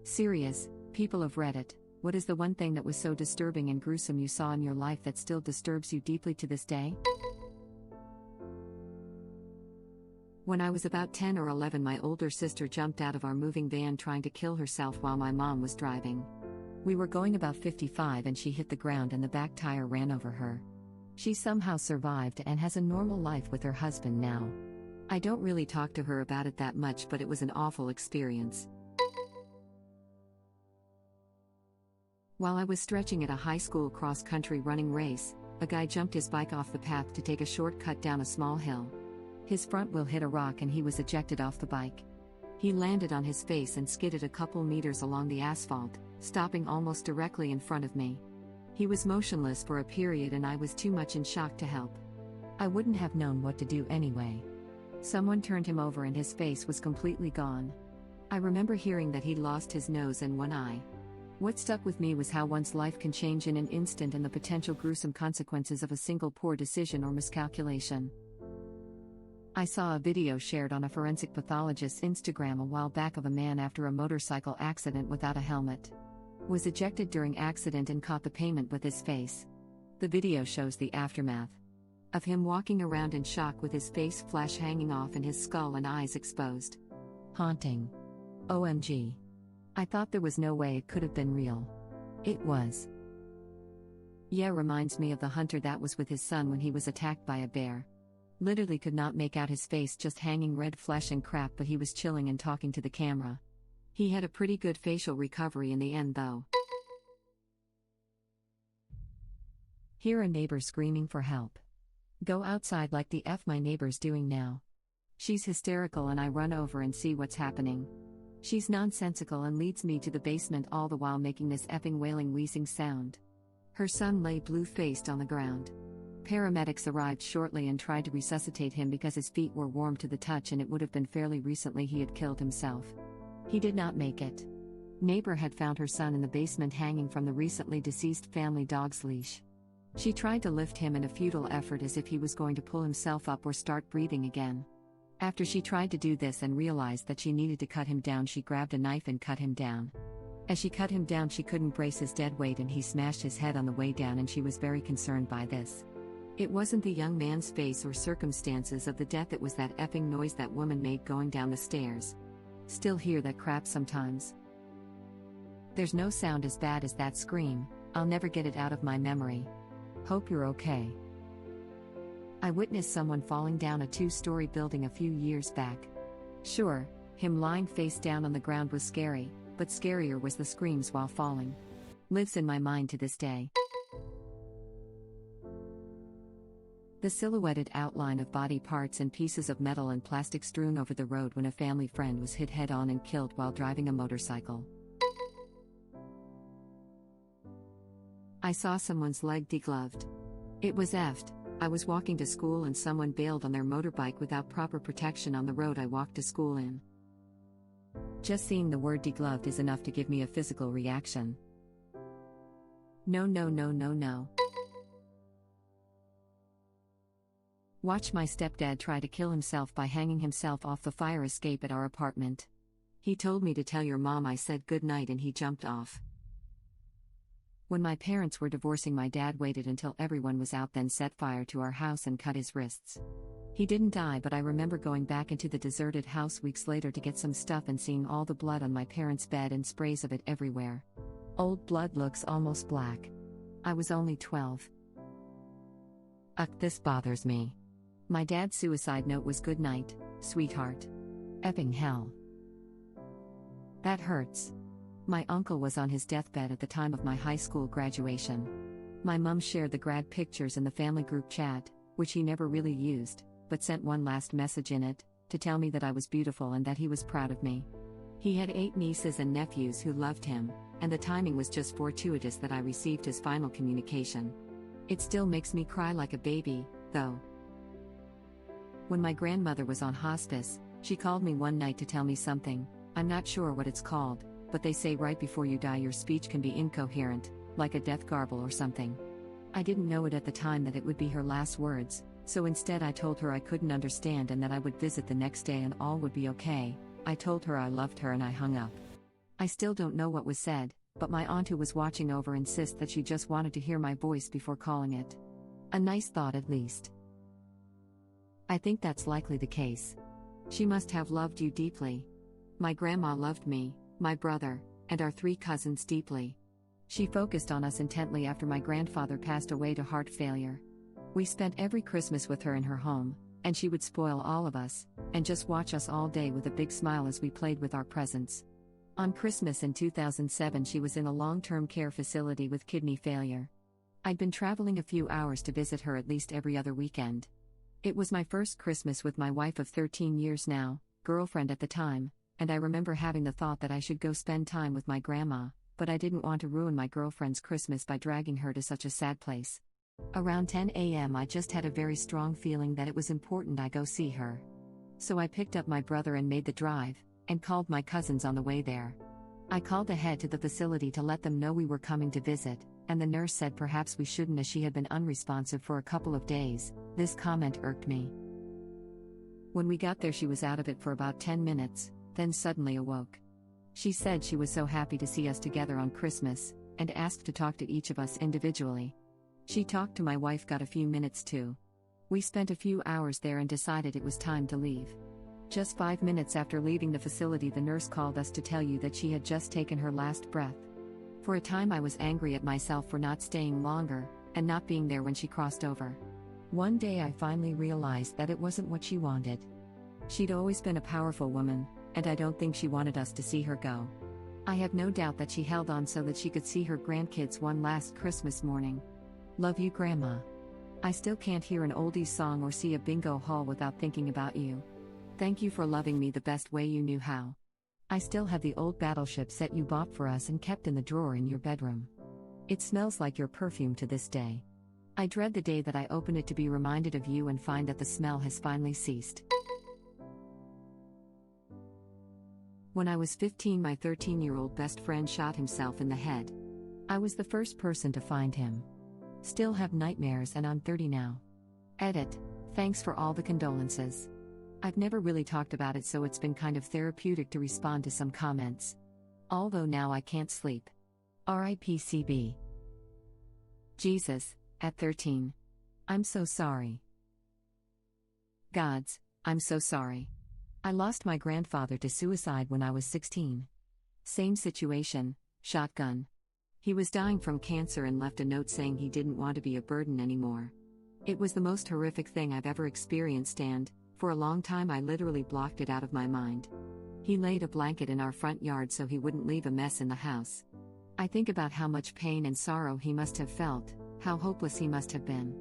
Serious, people of Reddit, what is the one thing that was so disturbing and gruesome you saw in your life that still disturbs you deeply to this day? When I was about 10 or 11, my older sister jumped out of our moving van trying to kill herself while my mom was driving. We were going about 55 and she hit the ground and the back tire ran over her. She somehow survived and has a normal life with her husband now. I don't really talk to her about it that much, but it was an awful experience. While I was stretching at a high school cross-country running race, a guy jumped his bike off the path to take a shortcut down a small hill. His front wheel hit a rock and he was ejected off the bike. He landed on his face and skidded a couple meters along the asphalt, stopping almost directly in front of me. He was motionless for a period and I was too much in shock to help. I wouldn't have known what to do anyway. Someone turned him over and his face was completely gone. I remember hearing that he'd lost his nose and one eye. What stuck with me was how one's life can change in an instant and the potential gruesome consequences of a single poor decision or miscalculation. I saw a video shared on a forensic pathologist's Instagram a while back of a man after a motorcycle accident without a helmet. Was ejected during accident and caught the pavement with his face. The video shows the aftermath of him walking around in shock with his face flesh hanging off and his skull and eyes exposed. Haunting. OMG. I thought there was no way it could have been real. It was. Yeah, reminds me of the hunter that was with his son when he was attacked by a bear. Literally could not make out his face, just hanging red flesh and crap, but he was chilling and talking to the camera. He had a pretty good facial recovery in the end though. Hear a neighbor screaming for help. Go outside like the F my neighbor's doing now. She's hysterical and I run over and see what's happening. She's nonsensical and leads me to the basement, all the while making this effing wailing wheezing sound. Her son lay blue-faced on the ground. Paramedics arrived shortly and tried to resuscitate him because his feet were warm to the touch and it would have been fairly recently he had killed himself. He did not make it. Neighbor had found her son in the basement hanging from the recently deceased family dog's leash. She tried to lift him in a futile effort as if he was going to pull himself up or start breathing again. After she tried to do this and realized that she needed to cut him down, she grabbed a knife and cut him down. As she cut him down, she couldn't brace his dead weight and he smashed his head on the way down, and she was very concerned by this. It wasn't the young man's face or circumstances of the death, it was that effing noise that woman made going down the stairs. Still hear that crap sometimes. There's no sound as bad as that scream. I'll never get it out of my memory. Hope you're okay. I witnessed someone falling down a 2-story building a few years back. Sure, him lying face down on the ground was scary, but scarier was the screams while falling. Lives in my mind to this day. The silhouetted outline of body parts and pieces of metal and plastic strewn over the road when a family friend was hit head-on and killed while driving a motorcycle. I saw someone's leg degloved. It was effed. I was walking to school and someone bailed on their motorbike without proper protection on the road I walked to school in. Just seeing the word degloved is enough to give me a physical reaction. No, no, no, no, no. Watch my stepdad try to kill himself by hanging himself off the fire escape at our apartment. He told me to tell your mom I said good night and he jumped off. When my parents were divorcing, my dad waited until everyone was out, then set fire to our house and cut his wrists. He didn't die, but I remember going back into the deserted house weeks later to get some stuff and seeing all the blood on my parents' bed and sprays of it everywhere. Old blood looks almost black. I was only 12. This bothers me. My dad's suicide note was good night, sweetheart. Epping hell. That hurts. My uncle was on his deathbed at the time of my high school graduation. My mum shared the grad pictures in the family group chat, which he never really used, but sent one last message in it, to tell me that I was beautiful and that he was proud of me. He had 8 nieces and nephews who loved him, and the timing was just fortuitous that I received his final communication. It still makes me cry like a baby, though. When my grandmother was on hospice, she called me one night to tell me something. I'm not sure what it's called, but they say right before you die your speech can be incoherent, like a death garble or something. I didn't know it at the time that it would be her last words, so instead I told her I couldn't understand and that I would visit the next day and all would be okay. I told her I loved her and I hung up. I still don't know what was said, but my aunt who was watching over insists that she just wanted to hear my voice before calling it. A nice thought at least. I think that's likely the case. She must have loved you deeply. My grandma loved me, my brother, and our 3 cousins deeply. She focused on us intently after my grandfather passed away to heart failure. We spent every Christmas with her in her home, and she would spoil all of us, and just watch us all day with a big smile as we played with our presents. On Christmas in 2007 she was in a long-term care facility with kidney failure. I'd been traveling a few hours to visit her at least every other weekend. It was my first Christmas with my wife of 13 years now, girlfriend at the time, and I remember having the thought that I should go spend time with my grandma, but I didn't want to ruin my girlfriend's Christmas by dragging her to such a sad place. Around 10 a.m. I just had a very strong feeling that it was important I go see her. So I picked up my brother and made the drive, and called my cousins on the way there. I called ahead to the facility to let them know we were coming to visit, and the nurse said perhaps we shouldn't as she had been unresponsive for a couple of days. This comment irked me. When we got there she was out of it for about 10 minutes, then suddenly awoke. She said she was so happy to see us together on Christmas, and asked to talk to each of us individually. She talked to my wife, got a few minutes too. We spent a few hours there and decided it was time to leave. Just 5 minutes after leaving the facility the nurse called us to tell you that she had just taken her last breath. For a time I was angry at myself for not staying longer, and not being there when she crossed over. One day I finally realized that it wasn't what she wanted. She'd always been a powerful woman, and I don't think she wanted us to see her go. I have no doubt that she held on so that she could see her grandkids one last Christmas morning. Love you, Grandma. I still can't hear an oldies song or see a bingo hall without thinking about you. Thank you for loving me the best way you knew how. I still have the old battleship set you bought for us and kept in the drawer in your bedroom. It smells like your perfume to this day. I dread the day that I open it to be reminded of you and find that the smell has finally ceased. When I was 15, my 13-year-old best friend shot himself in the head. I was the first person to find him. Still have nightmares and I'm 30 now. Edit. Thanks for all the condolences. I've never really talked about it, so it's been kind of therapeutic to respond to some comments. Although now I can't sleep. R.I.P. CB. Jesus, at 13. I'm so sorry. Gods, I'm so sorry. I lost my grandfather to suicide when I was 16. Same situation, shotgun. He was dying from cancer and left a note saying he didn't want to be a burden anymore. It was the most horrific thing I've ever experienced, and for a long time I literally blocked it out of my mind. He laid a blanket in our front yard so he wouldn't leave a mess in the house. I think about how much pain and sorrow he must have felt, how hopeless he must have been.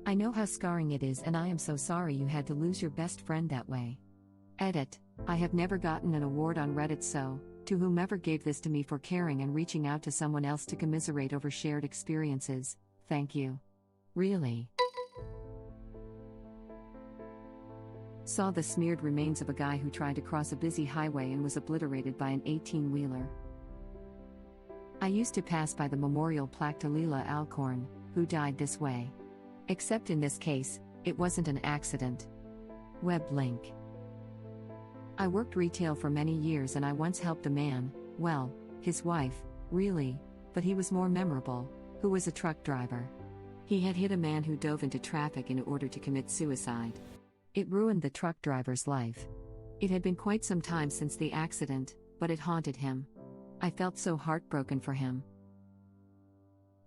I know how scarring it is, and I am so sorry you had to lose your best friend that way. Edit. I have never gotten an award on Reddit, so, to whomever gave this to me for caring and reaching out to someone else to commiserate over shared experiences, thank you. Really. Saw the smeared remains of a guy who tried to cross a busy highway and was obliterated by an 18-wheeler. I used to pass by the memorial plaque to Leila Alcorn, who died this way. Except in this case, it wasn't an accident. Web link. I worked retail for many years and I once helped a man, well, his wife, really, but he was more memorable, who was a truck driver. He had hit a man who dove into traffic in order to commit suicide. It ruined the truck driver's life. It had been quite some time since the accident, but it haunted him. I felt so heartbroken for him.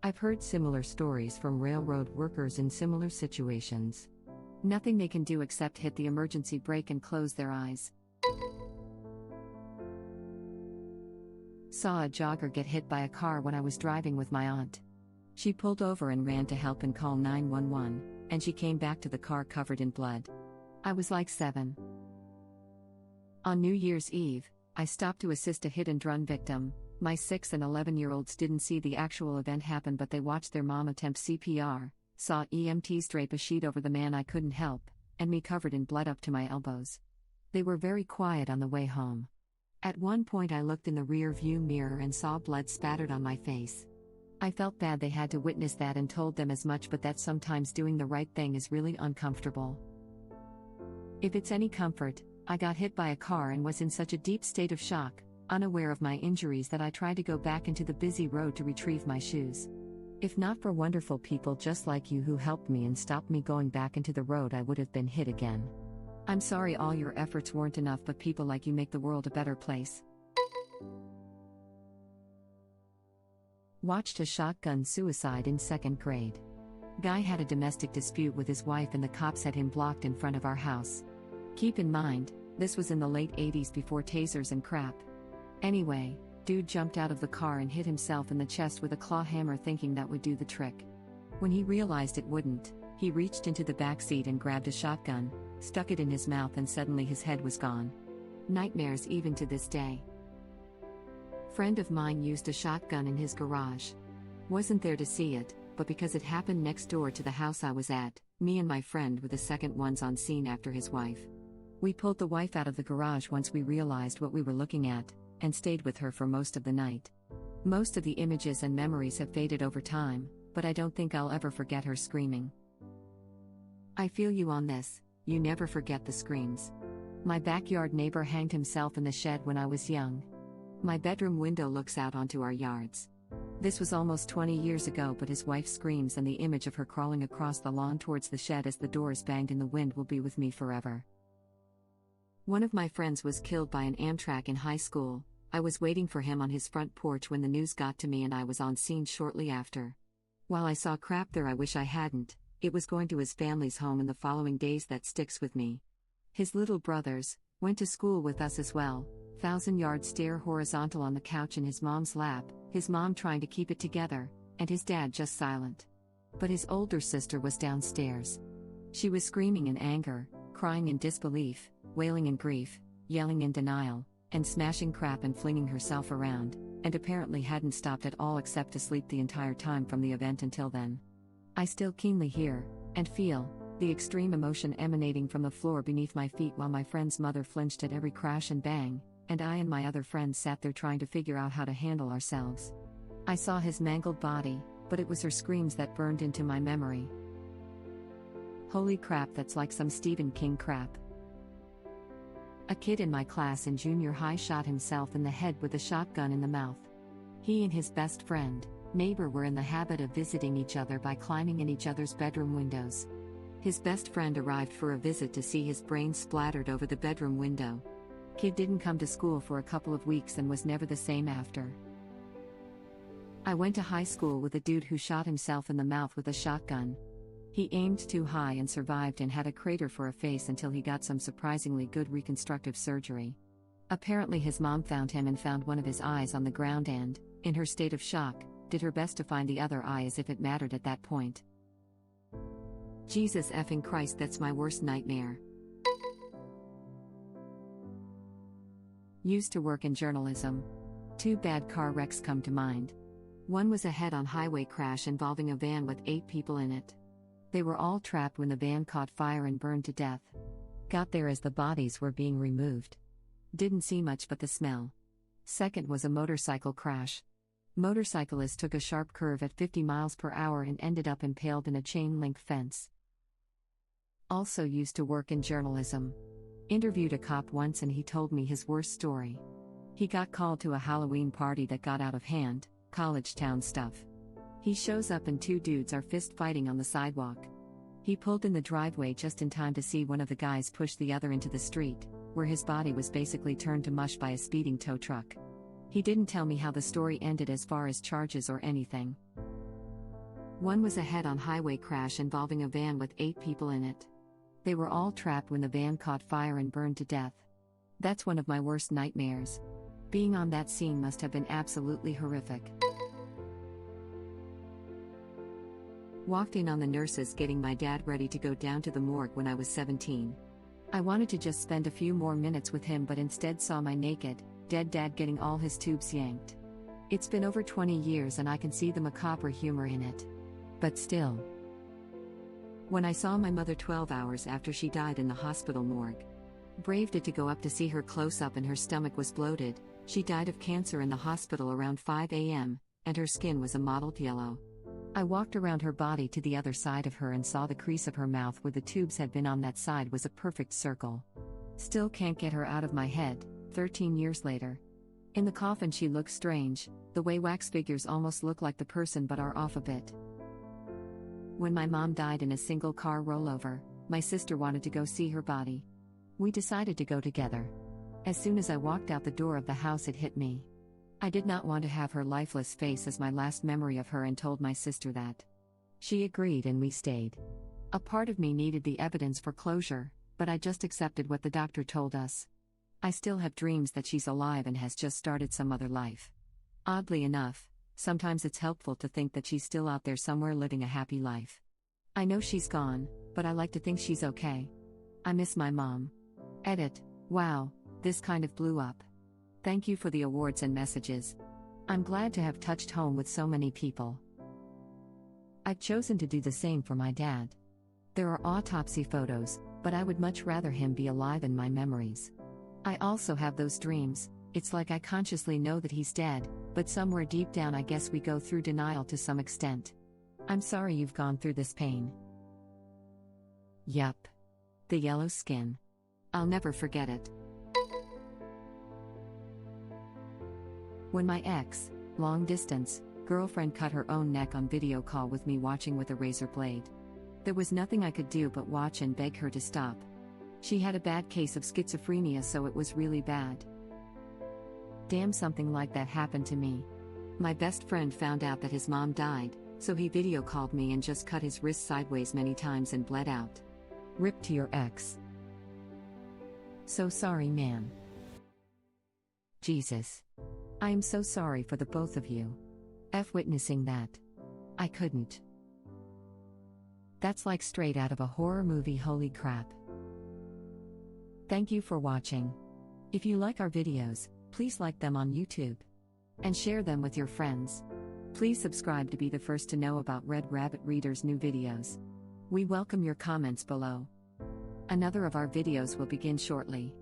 I've heard similar stories from railroad workers in similar situations. Nothing they can do except hit the emergency brake and close their eyes. Saw a jogger get hit by a car when I was driving with my aunt. She pulled over and ran to help and call 911, and she came back to the car covered in blood. I was like 7. On New Year's Eve, I stopped to assist a hit-and-run victim. My 6 and 11-year-olds didn't see the actual event happen, but they watched their mom attempt CPR, saw EMTs drape a sheet over the man I couldn't help, and me covered in blood up to my elbows. They were very quiet on the way home. At one point I looked in the rear-view mirror and saw blood spattered on my face. I felt bad they had to witness that and told them as much, but that sometimes doing the right thing is really uncomfortable. If it's any comfort, I got hit by a car and was in such a deep state of shock, unaware of my injuries that I tried to go back into the busy road to retrieve my shoes. If not for wonderful people just like you who helped me and stopped me going back into the road, I would have been hit again. I'm sorry all your efforts weren't enough, but people like you make the world a better place. Watched a shotgun suicide in 2nd grade. Guy had a domestic dispute with his wife and the cops had him blocked in front of our house. Keep in mind, this was in the late 80s before tasers and crap. Anyway, dude jumped out of the car and hit himself in the chest with a claw hammer thinking that would do the trick. When he realized it wouldn't, he reached into the back seat and grabbed a shotgun, stuck it in his mouth, and suddenly his head was gone. Nightmares even to this day. Friend of mine used a shotgun in his garage. Wasn't there to see it, but because it happened next door to the house I was at, me and my friend were the second ones on scene after his wife. We pulled the wife out of the garage once we realized what we were looking at, and stayed with her for most of the night. Most of the images and memories have faded over time, but I don't think I'll ever forget her screaming. I feel you on this, you never forget the screams. My backyard neighbor hanged himself in the shed when I was young. My bedroom window looks out onto our yards. This was almost 20 years ago, but his wife screams and the image of her crawling across the lawn towards the shed as the doors banged in the wind will be with me forever. One of my friends was killed by an Amtrak in high school. I was waiting for him on his front porch when the news got to me and I was on scene shortly after. While I saw crap there I wish I hadn't, it was going to his family's home in the following days that sticks with me. His little brothers went to school with us as well. 1,000-yard stare horizontal on the couch in his mom's lap, his mom trying to keep it together, and his dad just silent. But his older sister was downstairs. She was screaming in anger, crying in disbelief, wailing in grief, yelling in denial, and smashing crap and flinging herself around, and apparently hadn't stopped at all except to sleep the entire time from the event until then. I still keenly hear, and feel, the extreme emotion emanating from the floor beneath my feet while my friend's mother flinched at every crash and bang, and I and my other friends sat there trying to figure out how to handle ourselves. I saw his mangled body, but it was her screams that burned into my memory. Holy crap, that's like some Stephen King crap. A kid in my class in junior high shot himself in the head with a shotgun in the mouth. He and his best friend, neighbor were in the habit of visiting each other by climbing in each other's bedroom windows. His best friend arrived for a visit to see his brains splattered over the bedroom window. Kid didn't come to school for a couple of weeks and was never the same after. I went to high school with a dude who shot himself in the mouth with a shotgun. He aimed too high and survived and had a crater for a face until he got some surprisingly good reconstructive surgery. Apparently his mom found him and found one of his eyes on the ground and, in her state of shock, did her best to find the other eye as if it mattered at that point. Jesus effing Christ, that's my worst nightmare. Used to work in journalism. 2 bad car wrecks come to mind. One was a head-on highway crash involving a van with 8 people in it. They were all trapped when the van caught fire and burned to death. Got there as the bodies were being removed. Didn't see much but the smell. Second was a motorcycle crash. Motorcyclist took a sharp curve at 50 miles per hour and ended up impaled in a chain-link fence. Also used to work in journalism. Interviewed a cop once and he told me his worst story. He got called to a Halloween party that got out of hand, college town stuff. He shows up and 2 dudes are fist fighting on the sidewalk. He pulled in the driveway just in time to see one of the guys push the other into the street, where his body was basically turned to mush by a speeding tow truck. He didn't tell me how the story ended as far as charges or anything. One was a head-on highway crash involving a van with 8 people in it. They were all trapped when the van caught fire and burned to death. That's one of my worst nightmares. Being on that scene must have been absolutely horrific. Walked in on the nurses getting my dad ready to go down to the morgue when I was 17. I wanted to just spend a few more minutes with him but instead saw my naked, dead dad getting all his tubes yanked. It's been over 20 years and I can see the macabre humor in it. But still. When I saw my mother 12 hours after she died in the hospital morgue. Braved it to go up to see her close up and her stomach was bloated. She died of cancer in the hospital around 5 a.m., and her skin was a mottled yellow. I walked around her body to the other side of her and saw the crease of her mouth where the tubes had been on that side was a perfect circle. Still can't get her out of my head, 13 years later. In the coffin she looks strange, the way wax figures almost look like the person but are off a bit. When my mom died in a single car rollover, my sister wanted to go see her body. We decided to go together. As soon as I walked out the door of the house it hit me. I did not want to have her lifeless face as my last memory of her and told my sister that. She agreed and we stayed. A part of me needed the evidence for closure, but I just accepted what the doctor told us. I still have dreams that she's alive and has just started some other life. Oddly enough, sometimes it's helpful to think that she's still out there somewhere living a happy life. I know she's gone, but I like to think she's okay. I miss my mom. Edit. Wow, this kind of blew up. Thank you for the awards and messages. I'm glad to have touched home with so many people. I've chosen to do the same for my dad. There are autopsy photos, but I would much rather him be alive in my memories. I also have those dreams. It's like I consciously know that he's dead, but somewhere deep down I guess we go through denial to some extent. I'm sorry you've gone through this pain. Yup. The yellow skin. I'll never forget it. When my ex, long distance, girlfriend cut her own neck on video call with me watching with a razor blade. There was nothing I could do but watch and beg her to stop. She had a bad case of schizophrenia, so it was really bad. Damn, something like that happened to me. My best friend found out that his mom died, so he video called me and just cut his wrist sideways many times and bled out. Rip to your ex. So sorry, man. Jesus. I am so sorry for the both of you. Witnessing that. I couldn't. That's like straight out of a horror movie, holy crap. Thank you for watching. If you like our videos, please like them on YouTube. And share them with your friends. Please subscribe to be the first to know about Red Rabbit Reader's new videos. We welcome your comments below. Another of our videos will begin shortly.